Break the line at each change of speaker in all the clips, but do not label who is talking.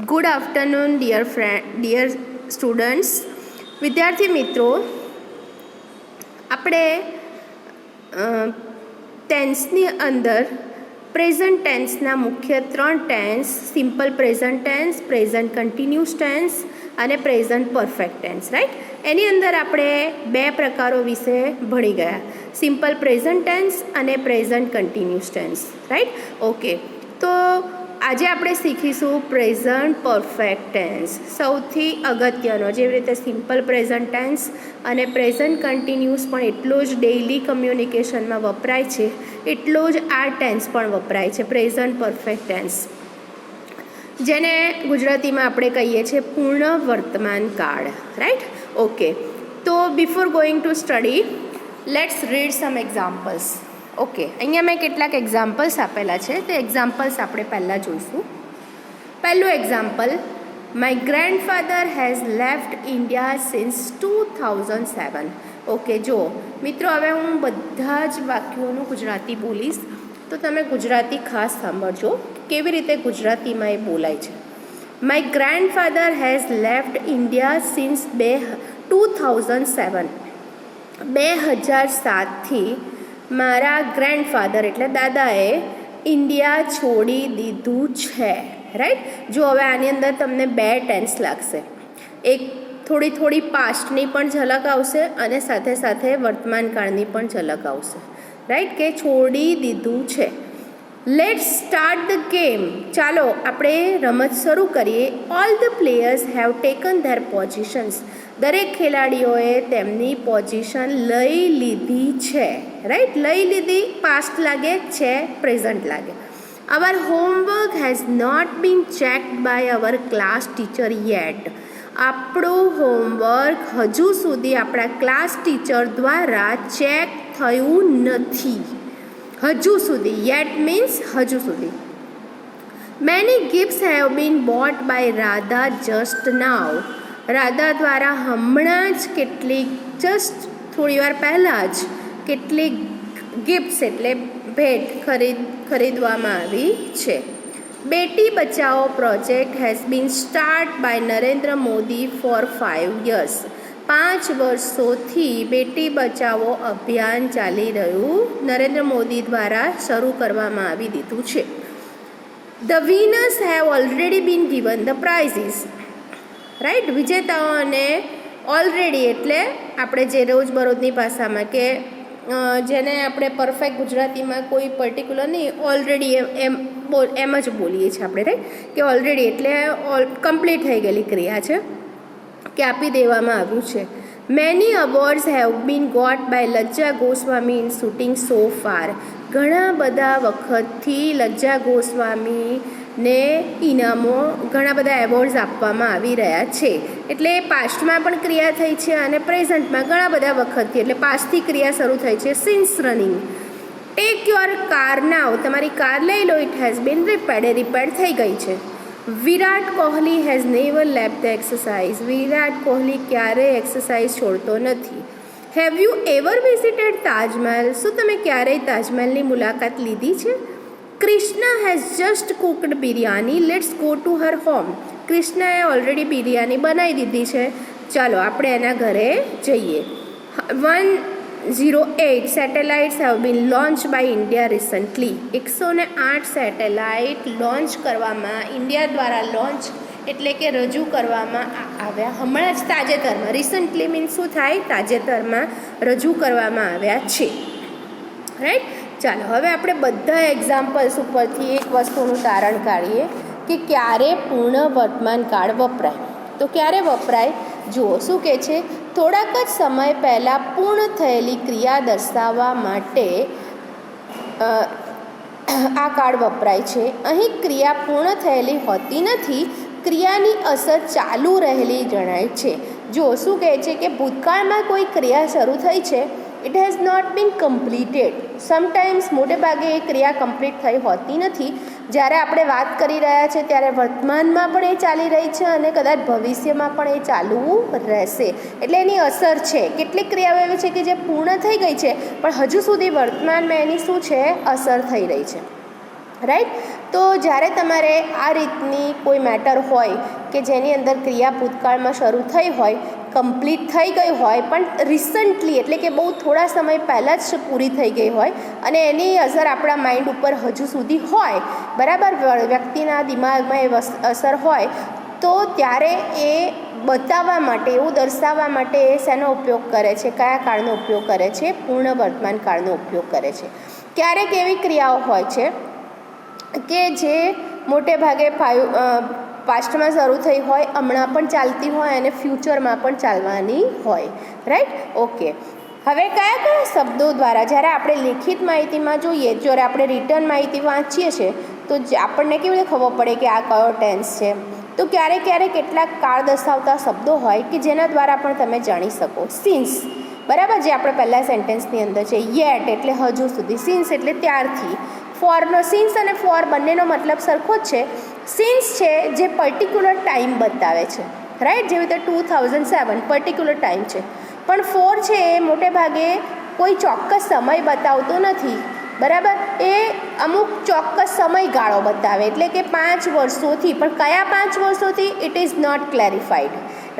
Good afternoon dear students. વિદ્યાર્થી મિત્રો, આપણે ટેન્સની અંદર પ્રેઝન્ટ ટેન્સના મુખ્ય 3 tense, simple present tense, present continuous tense અને પ્રેઝન્ટ પરફેક્ટ ટેન્સ, રાઈટ? એની અંદર આપણે 2 પ્રકારો વિશે ભણી ગયા, સિમ્પલ પ્રેઝન્ટ ટેન્સ અને present continuous tense, right? Okay, તો આજે આપણે શીખીશું પ્રેઝન્ટ પરફેક્ટ ટેન્સ. સૌથી અગત્યનો, જેવી રીતે સિમ્પલ પ્રેઝન્ટ ટેન્સ અને પ્રેઝન્ટ કન્ટિન્યુઅસ પણ એટલો જ ડેઇલી કમ્યુનિકેશનમાં વપરાય છે, એટલો જ આ ટેન્સ પણ વપરાય છે, પ્રેઝન્ટ પરફેક્ટ ટેન્સ, જેને ગુજરાતીમાં આપણે કહીએ છીએ પૂર્ણ વર્તમાન કાળ, રાઈટ? ઓકે, તો before going to study, let's read some examples. Okay, અહીંયા મેં કેટલાક એક્ઝામ્પલ્સ આપેલા છે, તે એક્ઝામ્પલ્સ આપણે પહેલાં જોઈશું. પહેલું example, my grandfather has left India since 2007. Okay, જો મિત્રો, હવે હું બધા જ વાક્યોનું ગુજરાતી બોલીશ, તો તમે ગુજરાતી ખાસ સાંભળજો કેવી રીતે ગુજરાતીમાં એ બોલાય છે. My grandfather has left India since 2007. 2007થી મારા ગ્રેન્ડફાધર એટલે દાદાએ ઇન્ડિયા છોડી દીધું છે, રાઈટ? જો હવે આની અંદર તમને 2 ટેન્સ લાગશે, એક થોડી પાસ્ટની પણ ઝલક આવશે અને સાથે સાથે વર્તમાન કાળની પણ ઝલક આવશે, રાઈટ? કે છોડી દીધું છે. Let's start the game. ચાલો આપણે રમત શરૂ કરીએ. All the players have taken there positions. દરેક ખેલાડીઓએ તેમની પોઝિશન લઈ લીધી છે, રાઈટ? લઈ લીધી પાસ્ટ લાગે છે, પ્રેઝન્ટ લાગે. Our homework has not been checked by our class teacher yet. આપણું હોમવર્ક હજુ સુધી આપણા ક્લાસ ટીચર દ્વારા ચેક થયું નથી. હજુ સુધી, યેટ મીન્સ હજુ સુધી. Many gifts have been bought by Radha just now. Radha દ્વારા હમણાં જ કેટલીક, જસ્ટ થોડી વાર પહેલાં જ કેટલીક ગિફ્ટ્સ એટલે ભેટ ખરીદવામાં આવી છે. Beti Bachao project has been start by Narendra Modi for 5 years. 5 વર્ષોથી બેટી બચાવો અભિયાન ચાલી રહ્યું નરેન્દ્ર મોદી દ્વારા શરૂ કરવામાં આવી દીધું છે. The winners have already been given the prizes. Right? વિજેતાઓને ઓલરેડી એટલે આપણે જે રોજબરોજની ભાષામાં કે જેને આપણે પરફેક્ટ ગુજરાતીમાં કોઈ પર્ટિક્યુલર નહીં, ઓલરેડી એમ જ બોલીએ છીએ આપણે, રાઈટ? કે ઓલરેડી એટલે કમ્પ્લીટ થઈ ગયેલી ક્રિયા છે કે આપી દેવામાં આવ્યું છે. Many awards have been got by Lajja Goswami in shooting so far. ઘણા બધા વખતથી લજ્જા ગોસ્વામીને ઇનામો, ઘણા બધા એવોર્ડ્સ આપવામાં આવી રહ્યા છે. એટલે પાસ્ટમાં પણ ક્રિયા થઈ છે અને પ્રેઝન્ટમાં ઘણા બધા વખતથી, એટલે પાસ્ટથી ક્રિયા શરૂ થઈ છે. Since running. Take your car now. તમારી કાર લઈ લો. ઇટ હેઝ બીન રિપેર થઈ ગઈ છે. Virat Kohli has never left the exercise. Virat Kohli ક્યારેય એક્સરસાઇઝ છોડતો નથી. Have you ever visited Taj Mahal. શું તમે ક્યારેય તાજમહેલની મુલાકાત લીધી છે? Krishna has just cooked biryani. Let's go to her home. કૃષ્ણાએ ઓલરેડી બિરયાની બનાવી દીધી છે, ચાલો આપણે એના ઘરે જઈએ. 108 satellites have been launch by India recently. 108 satellite launch કરવામાં, ઇન્ડિયા દ્વારા લોન્ચ એટલે કે રજૂ કરવામાં આવ્યા હમણાં જ, તાજેતરમાં. રિસન્ટલી મીન્સ શું થાય? તાજેતરમાં રજૂ કરવામાં આવ્યા છે, રાઈટ? ચાલો હવે આપણે બધા એક્ઝામ્પલ્સ ઉપરથી એક વસ્તુનું તારણ કાઢીએ કે ક્યારે પૂર્ણ વર્તમાન કાળ વપરાય. તો ક્યારે વપરાય? જુઓ શું કહે છે. થોડાક જ સમય પહેલાં પૂર્ણ થયેલી ક્રિયા દર્શાવવા માટે આ કાળ વપરાય છે. અહીં ક્રિયા પૂર્ણ થયેલી હોતી નથી, ક્રિયાની અસર ચાલુ રહેલી જણાય છે. જો શું કહે છે કે ભૂતકાળમાં કોઈ ક્રિયા શરૂ થઈ છે, it has not been completed. Sometimes, મોટે ભાગે એ ક્રિયા કમ્પ્લીટ થઈ હોતી નથી. જ્યારે આપણે વાત કરી રહ્યા છીએ ત્યારે વર્તમાનમાં પણ એ ચાલી રહી છે અને કદાચ ભવિષ્યમાં પણ એ ચાલુ રહેશે. એટલે એની અસર છે. કેટલીક ક્રિયાઓ એવી છે કે જે પૂર્ણ થઈ ગઈ છે પણ હજુ સુધી વર્તમાનમાં એની શું છે? અસર થઈ રહી છે. રાઈટ. તો જ્યારે તમારે આ રીતની કોઈ મેટર હોય કે જેની અંદર ક્રિયા ભૂતકાળમાં શરૂ થઈ હોય, કમ્પ્લીટ થઈ ગઈ હોય, પણ રિસન્ટલી એટલે કે બહુ થોડા સમય પહેલાં જ પૂરી થઈ ગઈ હોય અને એની અસર આપણા માઇન્ડ ઉપર હજુ સુધી હોય, બરાબર, વ્યક્તિના દિમાગમાં એ અસર હોય, તો ત્યારે એ બતાવવા માટે, એવું દર્શાવવા માટે એ શેનો ઉપયોગ કરે છે, કયા કાળનો ઉપયોગ કરે છે? પૂર્ણ વર્તમાન કાળનો ઉપયોગ કરે છે. ક્યારેક એવી ક્રિયાઓ હોય છે કે જે મોટે ભાગે પાસ્ટમાં શરૂ થઈ હોય, હમણાં પણ ચાલતી હોય અને ફ્યુચરમાં પણ ચાલવાની હોય, રાઈટ. ઓકે. હવે કયા કયા શબ્દો દ્વારા જ્યારે આપણે લેખિત માહિતીમાં જોઈએ, જ્યારે આપણે રિટર્ન માહિતી વાંચીએ છીએ તો આપણને કેવી રીતે ખબર પડે કે આ કયો ટેન્સ છે? તો ક્યારેક ક્યારેક કેટલાક કાળ દર્શાવતા શબ્દો હોય કે જેના દ્વારા પણ તમે જાણી શકો. સિન્સ, બરાબર, જે આપણે પહેલાં સેન્ટેન્સની અંદર છે. યેટ એટલે હજુ સુધી, સિન્સ એટલે ત્યારથી. ફોરનો, સિન્સ અને ફોર બંનેનો મતલબ સરખો જ છે. સિન્સ છે જે પર્ટિક્યુલર ટાઈમ બતાવે છે, રાઈટ, જેવી રીતે 2007 પર્ટિક્યુલર ટાઈમ છે. પણ ફોર છે એ મોટે ભાગે કોઈ ચોક્કસ સમય બતાવતો નથી, બરાબર, એ અમુક ચોક્કસ સમયગાળો બતાવે, એટલે કે 5 વર્ષોથી. પણ કયા 5 વર્ષોથી? It is not clarified,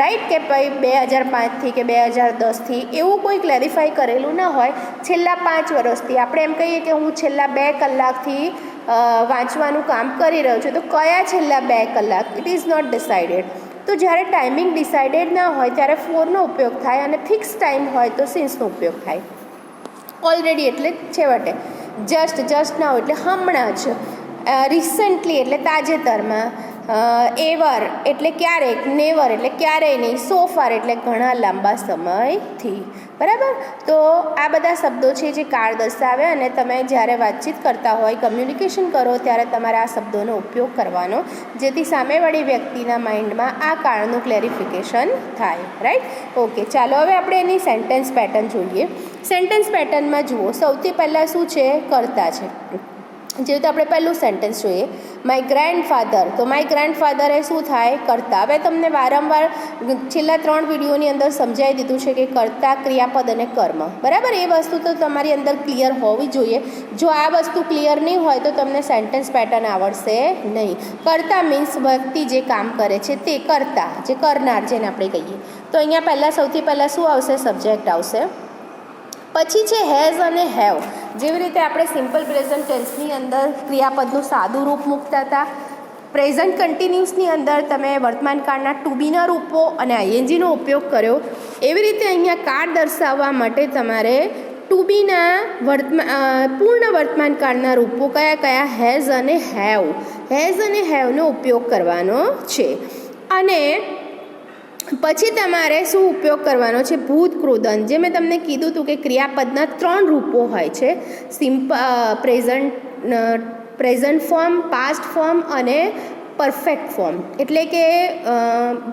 right, કે ભાઈ 2005થી કે 2010થી એવું કોઈ ક્લેરિફાઈ કરેલું ન હોય. છેલ્લા 5 વર્ષથી આપણે એમ કહીએ કે હું છેલ્લા 2 કલાકથી વાંચવાનું કામ કરી રહ્યો છું, તો કયા છેલ્લા 2 કલાક? It is not decided. તો જ્યારે ટાઈમિંગ ડિસાઇડેડ ના હોય ત્યારે ફોરનો ઉપયોગ થાય અને ફિક્સ ટાઈમ હોય તો સિન્સનો ઉપયોગ થાય. ઓલરેડી એટલે છેવટે. જસ્ટ નાવ એટલે હમણાં જ. રિસન્ટલી એટલે તાજેતરમાં. એવર એટલે ક્યારેક. નેવર એટલે ક્યારેય નહીં. સો ફાર એટલે ઘણા લાંબા સમયથી, બરાબર. તો આ બધા શબ્દો છે જે કાળ દર્શાવે અને તમે જ્યારે વાતચીત કરતા હોય, કમ્યુનિકેશન કરો ત્યારે તમારે આ શબ્દોનો ઉપયોગ કરવાનો, જેથી સામેવાળી વ્યક્તિના માઇન્ડમાં આ કાળનું ક્લેરિફિકેશન થાય, રાઈટ. ઓકે, ચાલો હવે આપણે એની સેન્ટેન્સ પેટર્ન જોઈએ. સેન્ટેન્સ પેટર્નમાં જુઓ, સૌથી પહેલાં શું છે? કર્તા છે. જેવી રીતે આપણે પહેલું સેન્ટેન્સ જોઈએ, માય ગ્રેન્ડફાધર. તો માય ગ્રેન્ડફાધર એ શું થાય? કર્તા. હવે તમને વારંવાર છેલ્લા 3 વિડીયોની અંદર સમજાવી દીધું છે કે કર્તા, ક્રિયાપદ અને કર્મ, બરાબર. એ વસ્તુ તો તમારી અંદર ક્લિયર હોવી જોઈએ. જો આ વસ્તુ ક્લિયર નહીં હોય તો તમને સેન્ટેન્સ પેટર્ન આવડશે નહીં. કર્તા મીન્સ વ્યક્તિ જે કામ કરે છે તે. કર્તા જે કરનાર, જેને આપણે કહીએ. તો અહીંયા પહેલાં સૌથી પહેલાં શું આવશે? સબ્જેક્ટ આવશે. પછી છે હેઝ અને હેવ. જેવી રીતે આપણે સિમ્પલ પ્રેઝન્ટ ટેન્સની અંદર ક્રિયાપદનું સાદું રૂપ મૂકતા હતા, પ્રેઝન્ટ કન્ટિન્યુઅસની અંદર તમે વર્તમાન કાળના ટુ બીના રૂપો અને આઈએનજીનો ઉપયોગ કર્યો, એવી રીતે અહીંયા કાળ દર્શાવવા માટે તમારે ટુ બીના પૂર્ણ વર્તમાન કાળના રૂપો કયા કયા? હેઝ અને હેવ. હેઝ અને હેવનો ઉપયોગ કરવાનો છે. અને પછી તમારે શું ઉપયોગ કરવાનો છે? ભૂત કૃદંત. જે મેં તમને કીધું હતું કે ક્રિયાપદના 3 રૂપો હોય છે, પ્રેઝન્ટ ફોર્મ, પાસ્ટ ફોર્મ અને પરફેક્ટ ફોર્મ. એટલે કે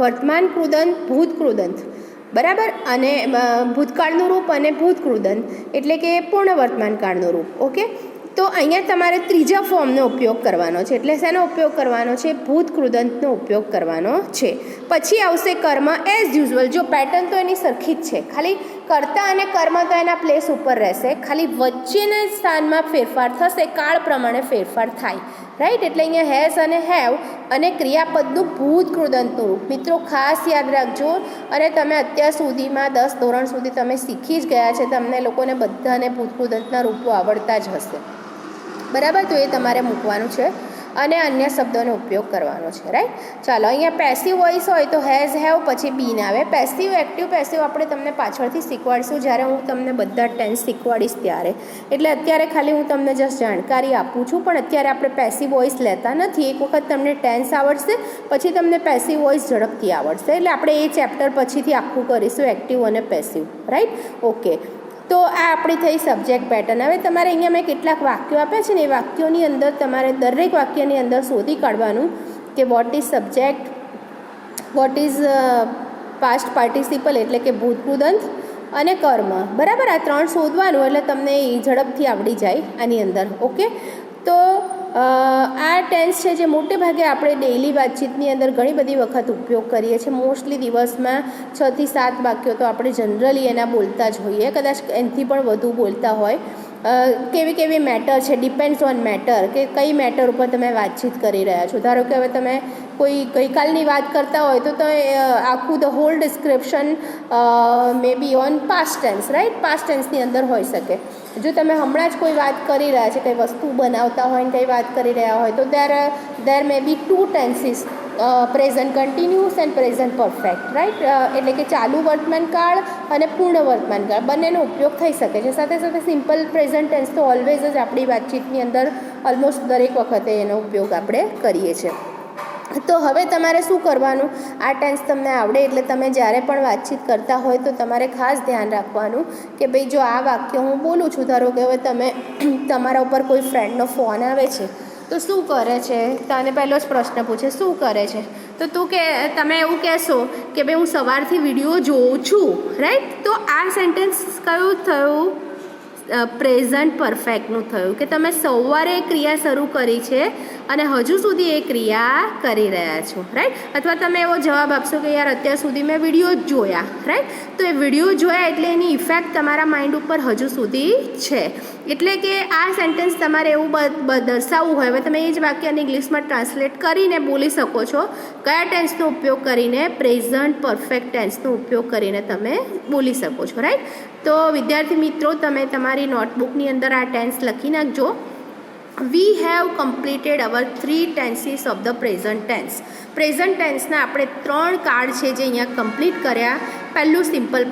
વર્તમાન કૃદંત, ભૂત કૃદંત, બરાબર, અને ભૂતકાળનું રૂપ અને ભૂત કૃદંત એટલે કે પૂર્ણ વર્તમાન કાળનું રૂપ. ઓકે. તો અહીંયા તમારે ત્રીજા ફોર્મનો ઉપયોગ કરવાનો છે. એટલે શેનો ઉપયોગ કરવાનો છે? ભૂત કૃદંતનો ઉપયોગ કરવાનો છે. પછી આવશે કર્મ એઝ યુઝ્યુઅલ. જો પેટર્ન તો એની સરખી જ છે, ખાલી કર્તા અને કર્મ તો એના પ્લેસ ઉપર રહેશે, ખાલી વચ્ચેના સ્થાનમાં ફેરફાર થશે, કાળ પ્રમાણે ફેરફાર થાય, રાઈટ. એટલે અહીંયા હેઝ અને હેવ અને ક્રિયાપદનું ભૂત કૃદંતનું રૂપ. મિત્રો ખાસ યાદ રાખજો. અને તમે અત્યાર સુધીમાં 10 ધોરણ સુધી તમે શીખી જ ગયા છે, તમને લોકોને બધાને ભૂત કૃદંતના રૂપો આવડતા જ હશે, બરાબર. તો એ તમારે મૂકવાનું છે અને અન્ય શબ્દોનો ઉપયોગ કરવાનો છે, રાઈટ. ચાલો, અહીંયા પેસિવ વોઇસ હોય તો હેઝ, હેવ, પછી બીન આવે. પેસિવ, એક્ટિવ, પેસિવ આપણે તમને પાછળથી શીખવાડીશું જ્યારે હું તમને બધા ટેન્સ શીખવાડીશ ત્યારે. એટલે અત્યારે ખાલી હું તમને જસ્ટ જાણકારી આપું છું, પણ અત્યારે આપણે પેસિવ વોઇસ લેતા નથી. એક વખત તમને ટેન્સ આવડશે પછી તમને પેસિવ વોઇસ ઝડપથી આવડશે. એટલે આપણે એ ચેપ્ટર પછીથી આખું કરીશું, એક્ટિવ અને પેસિવ, રાઈટ. ઓકે. તો આ આપણી થઈ સબ્જેક્ટ પેટર્ન. હવે તમારે અહીંયા મેં કેટલાક વાક્યો આપ્યા છે ને, એ વાક્યોની અંદર તમારે દરેક વાક્યની અંદર શોધી કાઢવાનું કે what is subject, what is past participle એટલે કે ભૂત કૃદંત અને કર્મ, બરાબર. આ 3 શોધવાનું એટલે તમને ઝડપથી આવડી જાય આની અંદર. ઓકે. તો આ ટેન્સ છે જે મોટે ભાગે આપણે ડેઇલી વાતચીતની અંદર ઘણી બધી વખત ઉપયોગ કરીએ છીએ. મોસ્ટલી દિવસમાં 6 થી 7 વાક્યો તો આપણે જનરલી એના બોલતા જ હોઈએ, કદાચ એનાથી પણ વધુ બોલતા હોય. કેવી કેવી મેટર છે, ડિપેન્ડ્સ ઓન મેટર, કે કઈ મેટર ઉપર તમે વાતચીત કરી રહ્યા છો. ધારો કે હવે તમે કોઈ ગઈકાલની વાત કરતા હોય તો આખું the whole description may be on past tense, right, past ટેન્સની અંદર હોઈ શકે. જો તમે હમણાં જ કોઈ વાત કરી રહ્યા છે, કંઈ વસ્તુ બનાવતા હોય ને કંઈ વાત કરી રહ્યા હોય તો દેર મે બી 2 tenses, present continuous and present perfect, right. એટલે કે ચાલુ વર્તમાનકાળ અને પૂર્ણ વર્તમાનકાળ બંનેનો ઉપયોગ થઈ શકે છે. સાથે સાથે સિમ્પલ પ્રેઝન્ટ ટેન્સ તો ઓલવેઝ જ આપણી વાતચીતની અંદર ઓલમોસ્ટ દરેક વખતે એનો ઉપયોગ આપણે કરીએ છીએ. તો હવે તમારે શું કરવાનું, આ ટેન્સ તમને આવડે એટલે તમે જ્યારે પણ વાતચીત કરતા હોય તો તમારે ખાસ ધ્યાન રાખવાનું કે ભાઈ જો આ વાક્ય હું બોલું છું, ધારો કે હવે તમે તમારા ઉપર કોઈ ફ્રેન્ડનો ફોન આવે છે તો શું કરે છે, તને પહેલો જ પ્રશ્ન પૂછે શું કરે છે, તો તમે એવું કહેશો કે ભાઈ હું સવારથી વિડીયો જોઉં છું, રાઈટ. તો આ સેન્ટેન્સ કયું થયું, પ્રેઝન્ટ પરફેક્ટનું થયું, કે તમે સવારે ક્રિયા શરૂ કરી છે અને હજુ સુધી એ ક્રિયા કરી રહ્યા છો, રાઈટ. અથવા તમે એવો જવાબ આપશો કે યાર અત્યાર સુધી મેં વિડીયો જ જોયા, રાઈટ. તો એ વિડીયો જોયા એટલે એની ઇફેક્ટ તમારા માઇન્ડ ઉપર હજુ સુધી છે. એટલે કે આ સેન્ટેન્સ તમારે એવું દર્શાવવું હોય, હવે તમે એ જ વાક્યને ઇંગ્લિશમાં ટ્રાન્સલેટ કરીને બોલી શકો છો. કયા ટેન્સનો ઉપયોગ કરીને, પ્રેઝન્ટ પરફેક્ટ ટેન્સનો ઉપયોગ કરીને તમે બોલી શકો છો, રાઈટ. તો વિદ્યાર્થી મિત્રો તમે તમારી નોટબુકની અંદર આ ટેન્સ લખી નાખજો. We have completed our 3 tenses of the present tense. Present ટેન્સના આપણે 3 કાર્ડ છે જે અહીંયા કમ્પ્લીટ કર્યા. પહેલું સિમ્પલ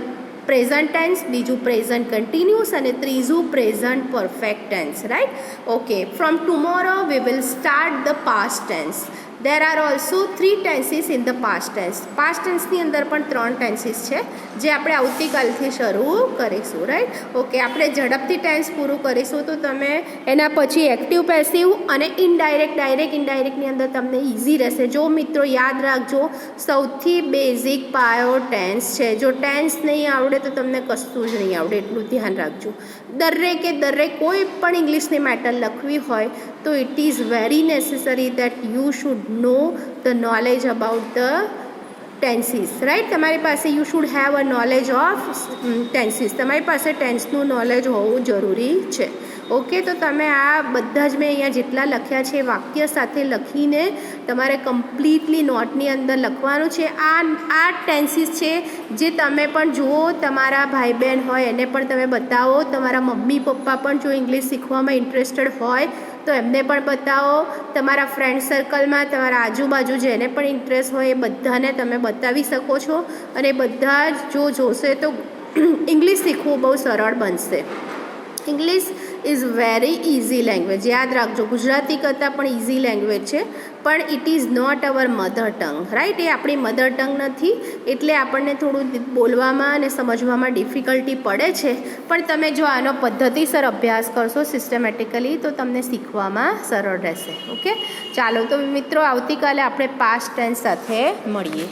પ્રેઝન્ટ ટેન્સ, બીજું પ્રેઝન્ટ કન્ટિન્યુઅસ અને ત્રીજું present perfect tense, right. Okay, from tomorrow we will start the past tense. There are also 3 tenses in the past tense. Past ટેન્સની અંદર પણ 3 ટેન્સીસ છે જે આપણે આવતીકાલથી શરૂ કરીશું, રાઈટ. ઓકે, આપણે ઝડપથી ટેન્સ પૂરું કરીશું તો તમે એના પછી એક્ટિવ, પેસિવ અને ઇનડાયરેક્ટની અંદર તમને ઇઝી રહેશે. જો મિત્રો યાદ રાખજો, સૌથી બેઝિક પાયો ટેન્સ છે. જો ટેન્સ નહીં આવડે તો તમને કશું જ નહીં આવડે, એટલું ધ્યાન રાખજો. દરેક કોઈ પણ ઇંગ્લિશની મેટર લખવી હોય તો it is very necessary that you should know the knowledge about the tenses, right. તમારી પાસે you should have a knowledge of tenses. તમારી પાસે ટેન્સનું નોલેજ હોવું જરૂરી છે. ઓકે, તો તમે આ બધા જ મેં અહીંયા જેટલા લખ્યા છે વાક્ય સાથે લખીને તમારે કમ્પ્લીટલી નોટની અંદર લખવાનું છે. આ ટેન્સીસ છે જે તમે પણ જુઓ, તમારા ભાઈ બહેન હોય એને પણ તમે બતાવો, તમારા મમ્મી પપ્પા પણ જો ઇંગ્લિશ શીખવામાં ઇન્ટરેસ્ટેડ હોય તો એમને પણ બતાવો, તમારા ફ્રેન્ડ સર્કલમાં, તમારા આજુબાજુ જેને પણ ઇન્ટરેસ્ટ હોય એ બધાને તમે બતાવી શકો છો. અને બધા જ જો જોશે તો ઇંગ્લિશ શીખવું બહુ સરળ બનશે. English is very easy language. યાદ રાખજો, ગુજરાતી કરતાં પણ ઇઝી લેંગ્વેજ છે, પણ it is not our mother tongue, right. એ આપણી મધર ટંગ નથી એટલે આપણને થોડું બોલવામાં અને સમજવામાં ડિફિકલ્ટી પડે છે. પણ તમે જો આનો પદ્ધતિસર અભ્યાસ કરશો સિસ્ટમેટિકલી તો તમને શીખવામાં સરળ રહેશે. ઓકે, ચાલો તો મિત્રો આવતીકાલે આપણે પાસ્ટ ટેન્સ સાથે મળીએ.